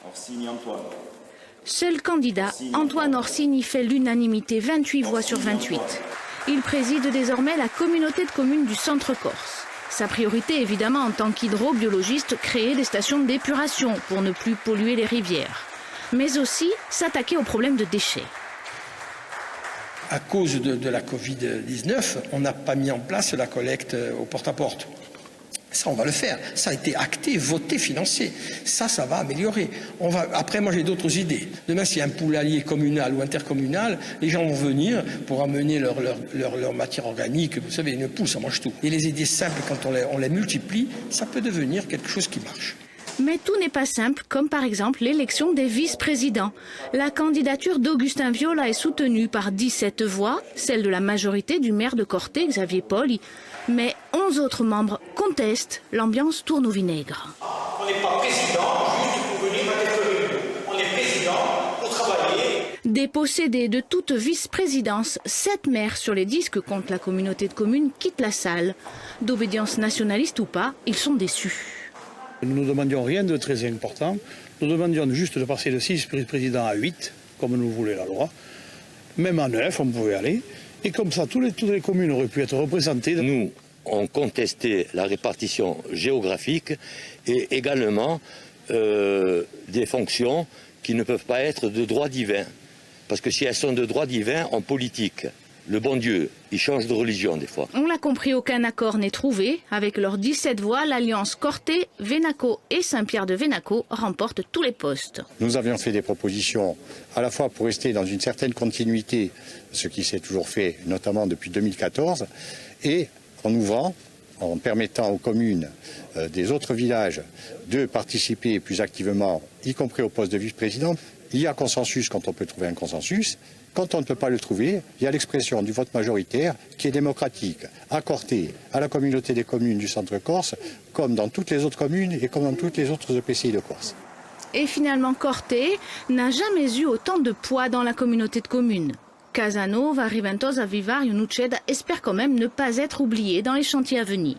Orsini Antoine. Seul candidat, Antoine Orsini fait l'unanimité, 28 voix sur 28. Il préside désormais la communauté de communes du Centre-Corse. Sa priorité, évidemment, en tant qu'hydrobiologiste, créer des stations d'épuration pour ne plus polluer les rivières. Mais aussi s'attaquer aux problèmes de déchets. À cause de la Covid-19, on n'a pas mis en place la collecte au porte-à-porte. Ça, on va le faire. Ça a été acté, voté, financé. Ça va améliorer. Après, moi, j'ai d'autres idées. Demain, s'il y a un poulailler communal ou intercommunal, les gens vont venir pour amener leur matière organique. Vous savez, une poule, ça mange tout. Et les idées simples, quand on les multiplie, ça peut devenir quelque chose qui marche. Mais tout n'est pas simple, comme par exemple l'élection des vice-présidents. La candidature d'Augustin Viola est soutenue par 17 voix, celle de la majorité du maire de Corté, Xavier Poli. Mais 11 autres membres contestent, l'ambiance tourne au vinaigre. On n'est pas président juste pour venir à des réunions. On est président pour travailler. Dépossédés de toute vice-présidence, 7 maires sur les 10 que compte la communauté de communes quittent la salle. D'obédience nationaliste ou pas, ils sont déçus. Nous ne demandions rien de très important. Nous demandions juste de passer de 6 présidents à 8, comme nous voulait la loi. Même à 9, on pouvait aller. Et comme ça, toutes les communes auraient pu être représentées. Nous, on contestait la répartition géographique et également des fonctions qui ne peuvent pas être de droit divin. Parce que si elles sont de droit divin en politique, le bon Dieu, il change de religion des fois. On l'a compris, aucun accord n'est trouvé. Avec leurs 17 voix, l'alliance Corté, Venaco et Saint-Pierre-de-Venaco remportent tous les postes. Nous avions fait des propositions à la fois pour rester dans une certaine continuité, ce qui s'est toujours fait notamment depuis 2014, et en ouvrant, en permettant aux communes des autres villages de participer plus activement, y compris au poste de vice-président. Il y a consensus quand on peut trouver un consensus. Quand on ne peut pas le trouver, il y a l'expression du vote majoritaire qui est démocratique, accordée à la communauté des communes du Centre-Corse, comme dans toutes les autres communes et comme dans toutes les autres EPCI de Corse. Et finalement, Corté n'a jamais eu autant de poids dans la communauté de communes. Casanova, Riventosa, Vivario, Nuceda espèrent quand même ne pas être oubliés dans les chantiers à venir.